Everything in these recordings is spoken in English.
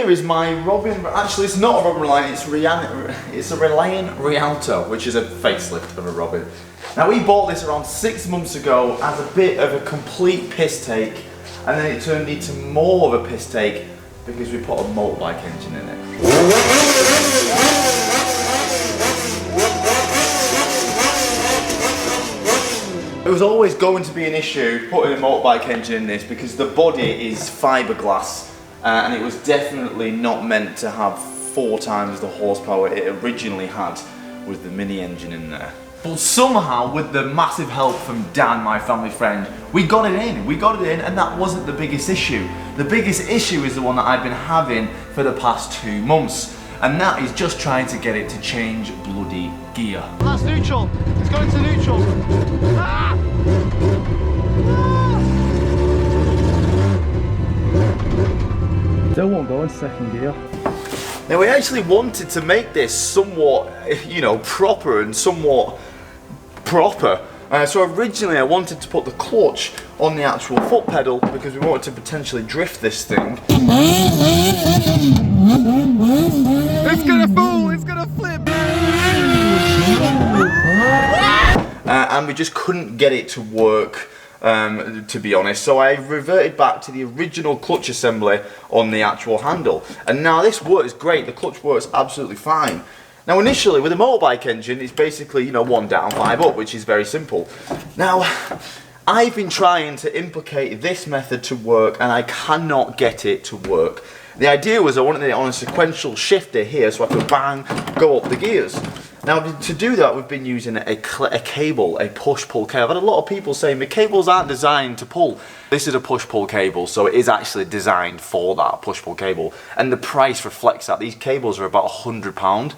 here is my Robin, actually it's not a Robin Reliant, it's a Reliant Rialto, which is a facelift of a Robin. Now we bought this around 6 months ago as a bit of a complete piss take, and then it turned into more of a piss take because we put a motorbike engine in it. It was always going to be an issue putting a motorbike engine in this because the body is fiberglass and it was definitely not meant to have 4 times the horsepower it originally had with the mini engine in there. But somehow, with the massive help from Dan, my family friend, we got it in, and that wasn't the biggest issue. The biggest issue is the one that I've been having for the past 2 months, and that is just trying to get it to change bloody gear. That's neutral. It's going to neutral. Ah! Still won't go in second gear. Now we actually wanted to make this somewhat, you know, proper and somewhat proper. So originally I wanted to put the clutch on the actual foot pedal because we wanted to potentially drift this thing. It's gonna fall, it's gonna flip. And we just couldn't get it to work, to be honest. So I reverted back to the original clutch assembly on the actual handle. And now this works great, the clutch works absolutely fine. Now initially with a motorbike engine, it's basically, you know, 1 down, 5 up, which is very simple. Now, I've been trying to implicate this method to work and I cannot get it to work. The idea was I wanted it on a sequential shifter here so I could bang, go up the gears. Now to do that we've been using a cable, a push-pull cable. I've had a lot of people saying the cables aren't designed to pull. This is a push-pull cable, so it is actually designed for that push-pull cable. And the price reflects that. These cables are about £100.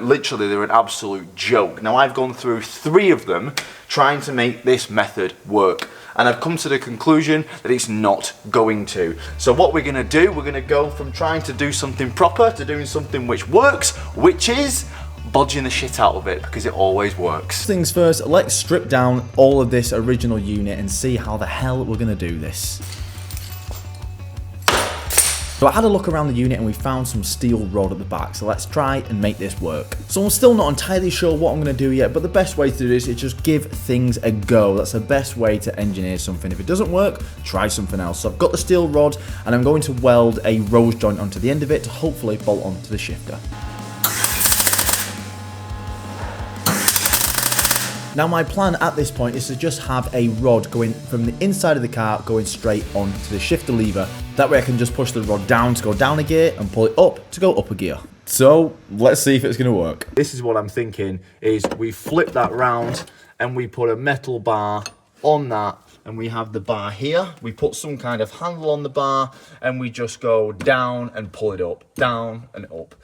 Literally they're an absolute joke. Now I've gone through 3 of them trying to make this method work. And I've come to the conclusion that it's not going to. So what we're gonna do, we're gonna go from trying to do something proper to doing something which works, which is bodging the shit out of it because it always works. First things first, let's strip down all of this original unit and see how the hell we're gonna do this. So I had a look around the unit and we found some steel rod at the back, so let's try and make this work. So I'm still not entirely sure what I'm going to do yet, but the best way to do this is just give things a go. That's the best way to engineer something. If it doesn't work, try something else. So I've got the steel rod and I'm going to weld a rose joint onto the end of it to hopefully bolt onto the shifter. Now my plan at this point is to just have a rod going from the inside of the car going straight onto the shifter lever. That way I can just push the rod down to go down a gear and pull it up to go up a gear. So let's see if it's going to work. This is what I'm thinking is we flip that round and we put a metal bar on that and we have the bar here. We put some kind of handle on the bar and we just go down and pull it up, down and up.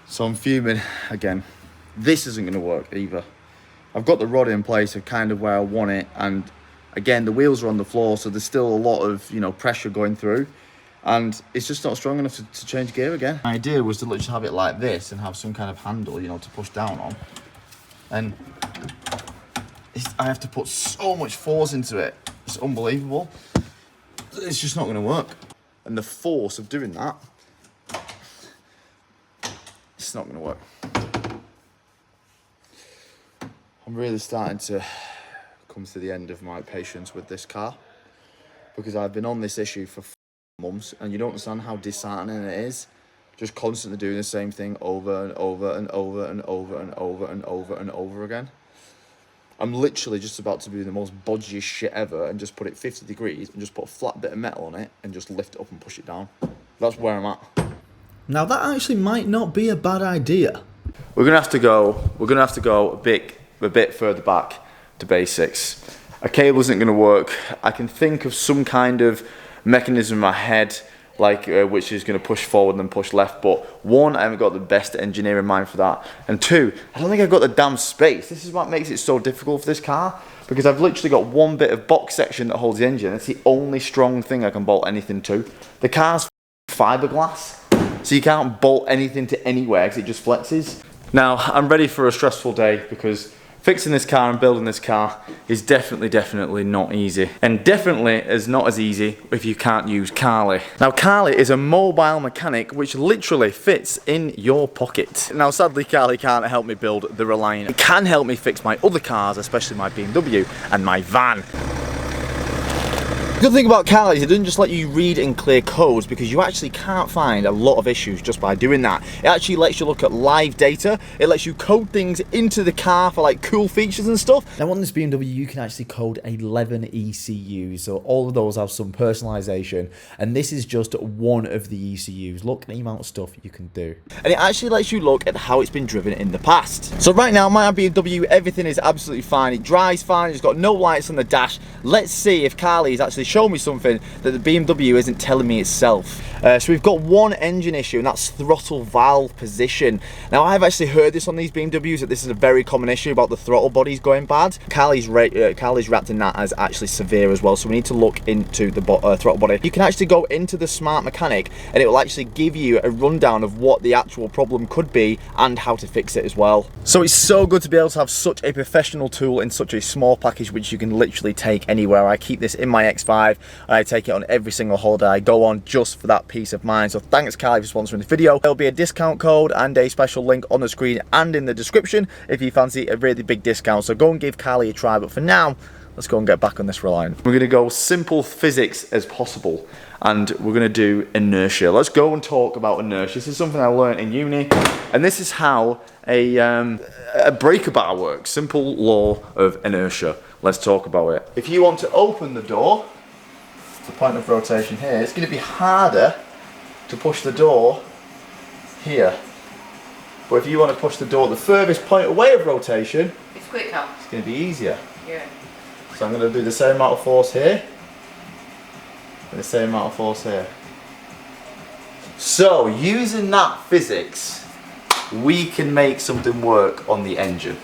So I'm fuming again. This isn't going to work either. I've got the rod in place of kind of where I want it, and again the wheels are on the floor, so there's still a lot of, you know, pressure going through, and it's just not strong enough to change gear again. My idea was to literally have it like this and have some kind of handle, you know, to push down on, and I have to put so much force into it. It's unbelievable. It's just not going to work, and the force of doing that, it's not going to work. I'm really starting to come to the end of my patience with this car because I've been on this issue for months and you don't understand how disheartening it is just constantly doing the same thing over and over and over and over and over and over and over again. I'm literally just about to do the most bodgiest shit ever and just put it 50 degrees and just put a flat bit of metal on it and just lift it up and push it down. That's where I'm at. Now that actually might not be a bad idea. We're gonna have to go a bit further back to basics. A cable isn't going to work. I can think of some kind of mechanism in my head, like which is going to push forward and push left, but 1, I haven't got the best engineer in mind for that, and 2, I don't think I've got the damn space. This is what makes it so difficult for this car, because I've literally got 1 bit of box section that holds the engine. It's the only strong thing I can bolt anything to. The car's fiberglass, so you can't bolt anything to anywhere because it just flexes. Now, I'm ready for a stressful day because Fixing this car and building this car is definitely not easy. And definitely is not as easy if you can't use Carly. Now Carly is a mobile mechanic which literally fits in your pocket. Now sadly Carly can't help me build the Reliant. It can help me fix my other cars, especially my BMW and my van. The good thing about Carly is it doesn't just let you read and clear codes, because you actually can't find a lot of issues just by doing that. It actually lets you look at live data. It lets you code things into the car for like cool features and stuff. Now on this BMW you can actually code 11 ECUs, so all of those have some personalization, and this is just one of the ECUs. Look at the amount of stuff you can do. And it actually lets you look at how it's been driven in the past. So right now my BMW, everything is absolutely fine. It drives fine, it's got no lights on the dash. Let's see if Carly is actually show me something that the BMW isn't telling me itself. So we've got one engine issue, and that's throttle valve position. Now I've actually heard this on these BMWs, that this is a very common issue about the throttle bodies going bad. Carly's reacting that as actually severe as well, so we need to look into the throttle body. You can actually go into the Smart Mechanic and it will actually give you a rundown of what the actual problem could be and how to fix it as well. So it's so good to be able to have such a professional tool in such a small package which you can literally take anywhere. I keep this in my X5 and I take it on every single holiday I go on just for that peace of mind. So thanks Carly for sponsoring this video. There'll be a discount code and a special link on the screen and in the description if you fancy a really big discount. So go and give Carly a try, but for now, let's go and get back on this Reliant. We're going to go simple physics as possible, and we're going to do inertia. Let's go and talk about inertia. This is something I learned in uni, and this is how a breaker bar works. Simple law of inertia. Let's talk about it. If you want to open the door, the point of rotation here, it's going to be harder to push the door here. But if you want to push the door the furthest point away of rotation, it's quicker. It's going to be easier. Yeah. So I'm going to do the same amount of force here and the same amount of force here. So using that physics, we can make something work on the engine.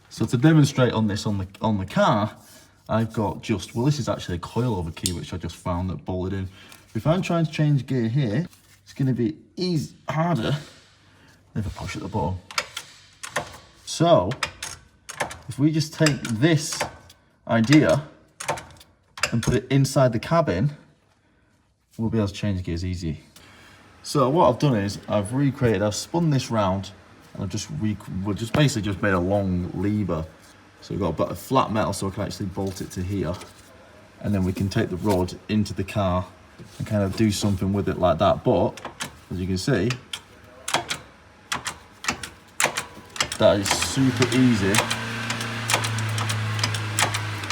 So to demonstrate on this on the car, I've got just, well, this is actually a coilover key which I just found that bolted in. If I'm trying to change gear here, it's going to be harder if I push at the bottom. So if we just take this idea and put it inside the cabin, we'll be able to change gears easy. So what I've done is I've spun this round, and we've just basically just made a long lever. So we've got a bit of flat metal so I can actually bolt it to here, and then we can take the rod into the car and kind of do something with it like that. But as you can see, that is super easy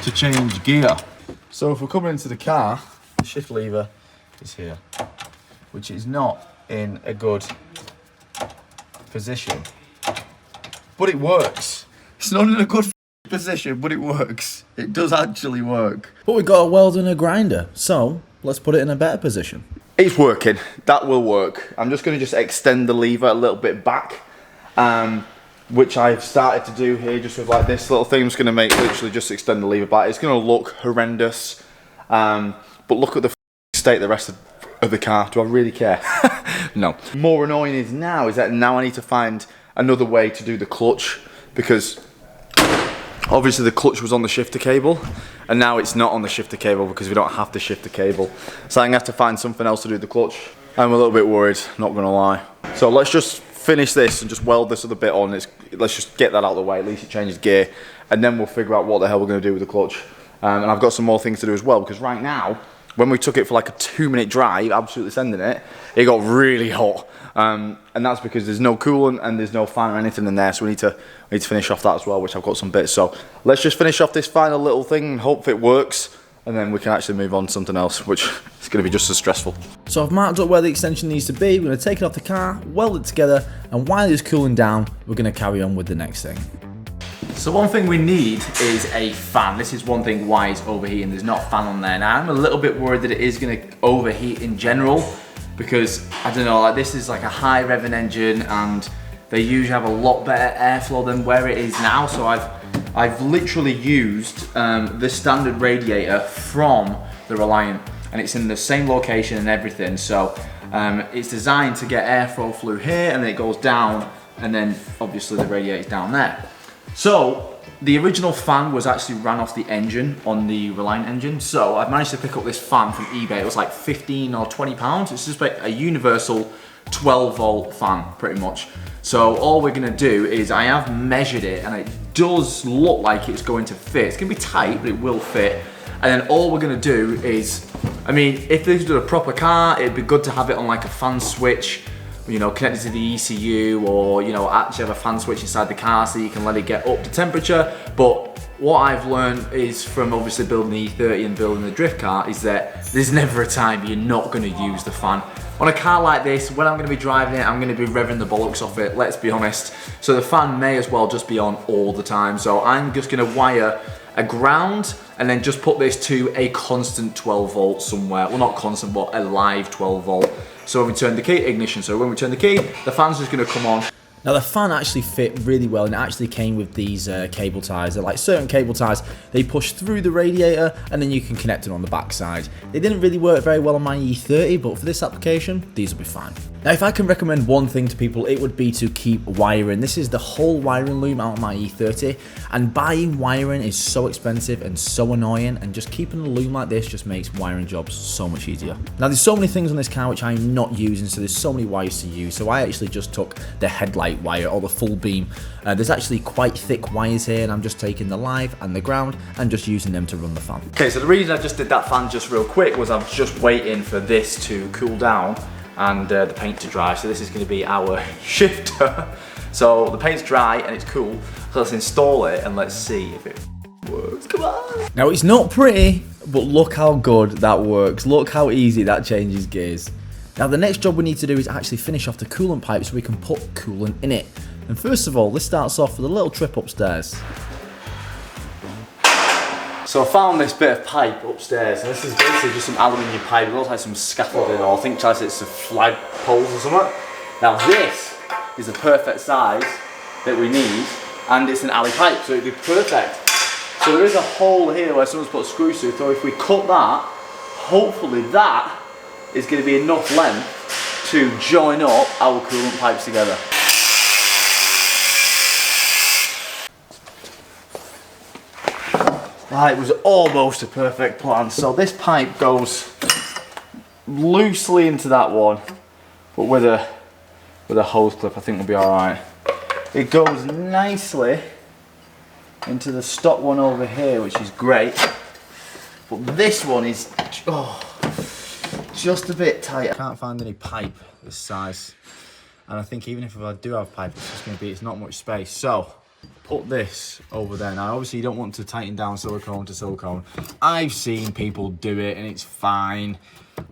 to change gear. So if we're coming into the car, the shift lever is here, which is not in a good position, but it works. It's not in a good position, but it works. It does actually work. But we've got a welder and a grinder, so let's put it in a better position. It's working. That will work. I'm just going to extend the lever a little bit back, which I've started to do here just with like this little thing. I'm just going to literally just extend the lever back. It's going to look horrendous, but look at the state the rest of the car. Do I really care? No. More annoying is that now I need to find another way to do the clutch, because obviously the clutch was on the shifter cable and now it's not on the shifter cable because we don't have the shifter cable. So I'm going to have to find something else to do the clutch. I'm a little bit worried, not going to lie. So let's just finish this and just weld this other bit on. Let's just get that out of the way, at least it changes gear, and then we'll figure out what the hell we're going to do with the clutch. And I've got some more things to do as well, because right now, when we took it for like a 2-minute drive, absolutely sending it, it got really hot. And that's because there's no coolant and there's no fan or anything in there, so we need to finish off that as well, which I've got some bits. So let's just finish off this final little thing and hope it works, and then we can actually move on to something else, which is going to be just as stressful. So I've marked up where the extension needs to be. We're going to take it off the car, weld it together, and while it's cooling down, we're going to carry on with the next thing. So one thing we need is a fan. This is one thing why it's overheating. There's not a fan on there. Now I'm a little bit worried that it is going to overheat in general, because I don't know, like this is like a high revving engine and they usually have a lot better airflow than where it is now. So I've literally used the standard radiator from the Reliant, and it's in the same location and everything. So it's designed to get airflow through here, and then it goes down, and then obviously the radiator's down there. So the original fan was actually ran off the engine on the Reliant engine. So I've managed to pick up this fan from eBay. It was like 15 or 20 pounds. It's just like a universal 12 volt fan, pretty much. So all we're gonna do is, I have measured it and it does look like it's going to fit. It's gonna be tight, but it will fit. And then all we're gonna do is, I mean, if this was a proper car, it'd be good to have it on like a fan switch, you know, connected to the ECU, or, you know, actually have a fan switch inside the car so you can let it get up to temperature. But what I've learned is, from obviously building the E30 and building the drift car, is that there's never a time you're not gonna use the fan. On a car like this, when I'm gonna be driving it, I'm gonna be revving the bollocks off it, let's be honest. So the fan may as well just be on all the time. So I'm just gonna wire a ground and then just put this to a constant 12 volt somewhere. Well, not constant, but a live 12 volt. So when we turn the key, ignition. So when we turn the key, the fan's just gonna come on. Now the fan actually fit really well, and it actually came with these cable ties. They're like certain cable ties, they push through the radiator and then you can connect it on the back side. They didn't really work very well on my E30, but for this application, these will be fine. Now if I can recommend one thing to people, it would be to keep wiring. This is the whole wiring loom out of my E30, and buying wiring is so expensive and so annoying, and just keeping a loom like this just makes wiring jobs so much easier. Now there's so many things on this car which I'm not using, so there's so many wires to use. So I actually just took the headlight wire, or the full beam. There's actually quite thick wires here, and I'm just taking the live and the ground and just using them to run the fan. Okay, so the reason I just did that fan just real quick was I'm just waiting for this to cool down and the paint to dry. So this is going to be our shifter. So the paint's dry and it's cool, so let's install it and let's see if it works. Come on. Now it's not pretty, but look how good that works. Look how easy that changes gears. Now the next job we need to do is actually finish off the coolant pipe so we can put coolant in it. And first of all, this starts off with a little trip upstairs. So I found this bit of pipe upstairs, and this is basically just some aluminium pipe. It looks like some scaffolding, or I think it's some flag poles or something. Now this is the perfect size that we need, and it's an alley pipe, so it'd be perfect. So there is a hole here where someone's put a screw through, so if we cut that, hopefully that is going to be enough length to join up our coolant pipes together. It was almost a perfect plan. So this pipe goes loosely into that one, but with a hose clip I think we'll be alright. It goes nicely into the stock one over here, which is great, but this one is just a bit tight. I can't find any pipe this size, and I think even if I do have pipe, it's not much space. So put this over there. Now obviously you don't want to tighten down silicone to silicone. I've seen people do it and it's fine,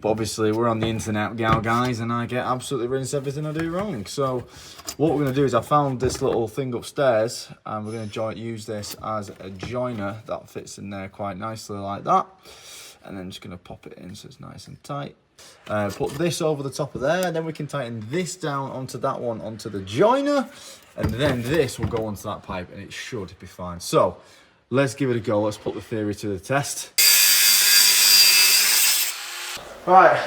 but obviously we're on the internet now, guys, and I get absolutely rinsed everything I do wrong. So what we're going to do is, I found this little thing upstairs, and we're going to use this as a joiner that fits in there quite nicely like that. And then just going to pop it in so it's nice and tight. Put this over the top of there, and then we can tighten this down onto that one, onto the joiner, and then this will go onto that pipe and it should be fine. So let's give it a go. Let's put the theory to the test. Right,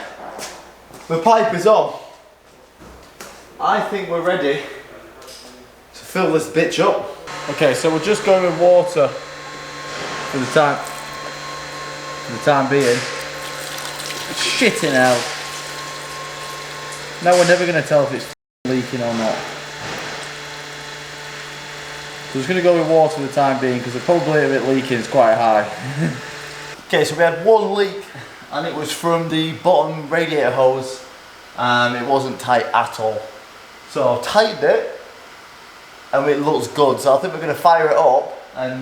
the pipe is on. I think we're ready to fill this bitch up. Okay, so we're just going with water for the time being. Shitting hell. Now we're never going to tell if it's leaking or not. So we're just going to go with water for the time being, because the probability of it leaking is quite high. Okay, so we had one leak, and it was from the bottom radiator hose, and it wasn't tight at all. So I've tightened it, and it looks good. So I think we're going to fire it up and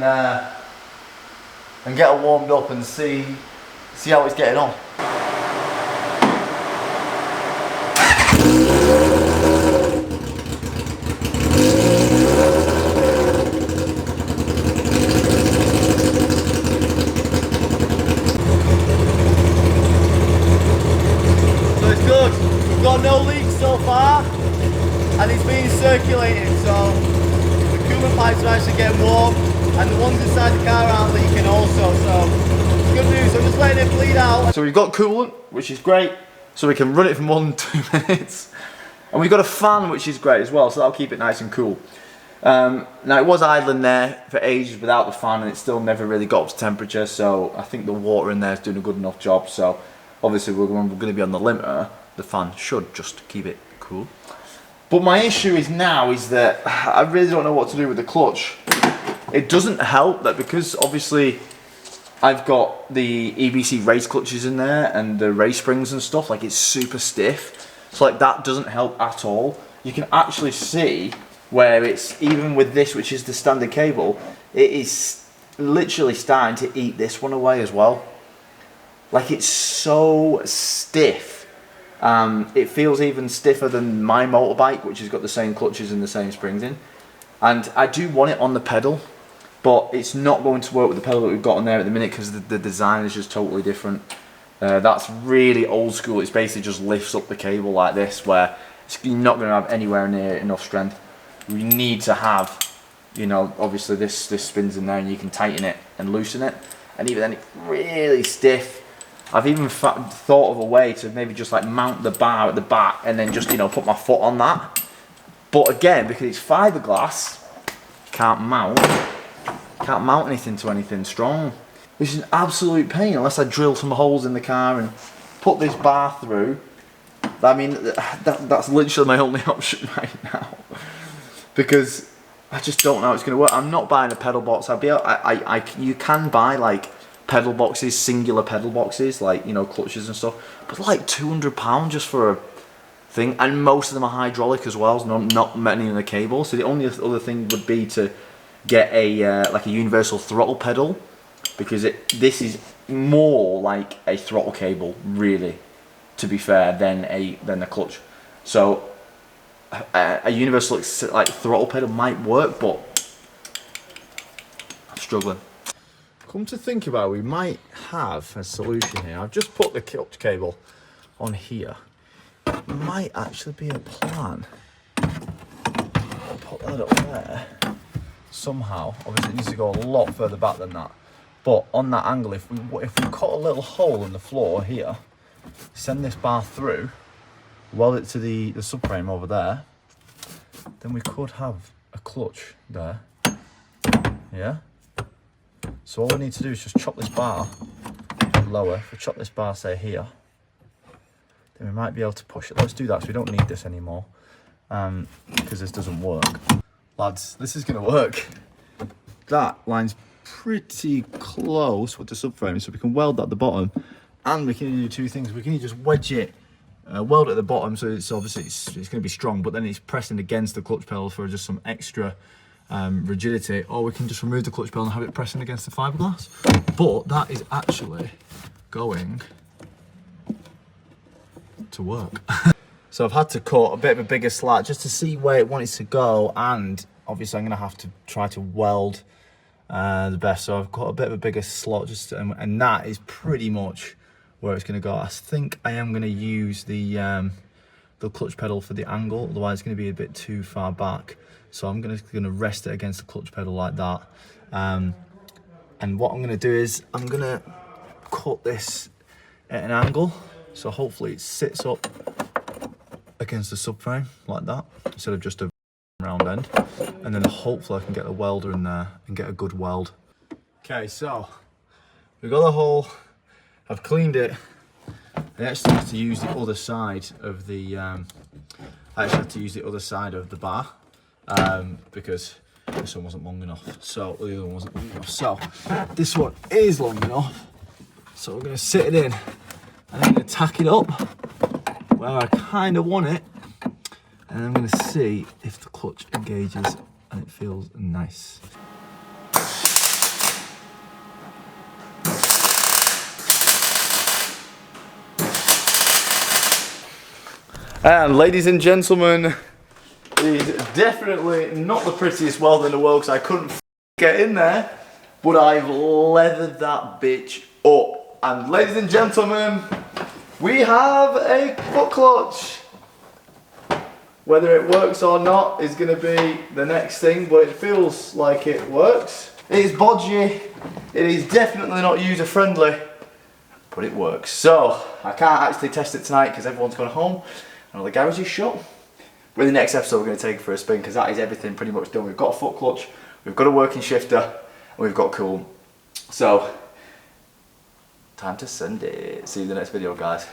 get it warmed up and see how it's getting on. No leaks so far, and it's been circulating, so the coolant pipes are actually getting warm, and the ones inside the car aren't leaking also, so it's good news. I'm just letting it bleed out. So we've got coolant, which is great, so we can run it for more than 2 minutes, and we've got a fan, which is great as well, so that'll keep it nice and cool. Now it was idling there for ages without the fan, and it still never really got up to temperature, so I think the water in there is doing a good enough job. So obviously we're going to be on the limiter, the fan should just keep it cool. But my issue is now is that I really don't know what to do with the clutch. It doesn't help that because obviously I've got the EBC race clutches in there and the race springs and stuff, like it's super stiff. So like that doesn't help at all. You can actually see where it's, even with this, which is the standard cable, it is literally starting to eat this one away as well. Like it's so stiff. It feels even stiffer than my motorbike, which has got the same clutches and the same springs in. And I do want it on the pedal, but it's not going to work with the pedal that we've got on there at the minute because the design is just totally different. That's really old school. It's basically just lifts up the cable like this, where you're not going to have anywhere near enough strength. We need to have, you know, obviously this spins in there and you can tighten it and loosen it, and even then it's really stiff. I've even thought of a way to maybe just like mount the bar at the back and then just, you know, put my foot on that. But again, because it's fiberglass, can't mount anything to anything strong, which is an absolute pain unless I drill some holes in the car and put this bar through. I mean, that's literally my only option right now, because I just don't know how it's going to work. I'm not buying a pedal box. You can buy like pedal boxes, singular pedal boxes, like, you know, clutches and stuff, but like £200 just for a thing, and most of them are hydraulic as well, so not many in the cable. So the only other thing would be to get a like a universal throttle pedal, because this is more like a throttle cable, really, to be fair, than a clutch. So a universal like throttle pedal might work, but I'm struggling. Come to think about it, we might have a solution here. I've just put the clutch cable on here. It might actually be a plan. I'll put that up there somehow. Obviously it needs to go a lot further back than that. But on that angle, if we cut a little hole in the floor here, send this bar through, weld it to the subframe over there, then we could have a clutch there. Yeah? So all we need to do is just chop this bar lower. If we chop this bar, say here, then we might be able to push it. Let's do that so we don't need this anymore, because this doesn't work. Lads, this is going to work. That line's pretty close with the subframe, so we can weld that at the bottom, and we can do two things. We can just wedge it, weld it at the bottom, so it's obviously it's going to be strong, but then it's pressing against the clutch pedal for just some extra rigidity, or we can just remove the clutch pedal and have it pressing against the fiberglass. But that is actually going to work. So I've had to cut a bit of a bigger slat just to see where it wanted to go, and obviously I'm going to have to try to weld the best. So I've got a bit of a bigger slot, just and that is pretty much where it's going to go. I think I am going to use the clutch pedal for the angle, otherwise it's going to be a bit too far back. So I'm going to rest it against the clutch pedal like that. And what I'm going to do is I'm going to cut this at an angle, so hopefully it sits up against the subframe like that, instead of just a round end. And then hopefully I can get the welder in there and get a good weld. Okay, so we've got the hole. I've cleaned it. I actually have to use the other side of the bar. Because this one wasn't long enough, so the other one wasn't long enough. So this one is long enough, so we're going to sit it in and I'm going to tack it up where I kind of want it, and I'm going to see if the clutch engages and it feels nice. And ladies and gentlemen, it is definitely not the prettiest weld in the world because I couldn't get in there, but I've leathered that bitch up. And ladies and gentlemen, we have a foot clutch. Whether it works or not is going to be the next thing, but it feels like it works. It is bodgy, it is definitely not user friendly, but it works. So I can't actually test it tonight because everyone's gone home and all the garage is shut. With the next episode, we're going to take it for a spin because that is everything pretty much done. We've got a foot clutch, we've got a working shifter, and we've got coolant. So, time to send it. See you in the next video, guys.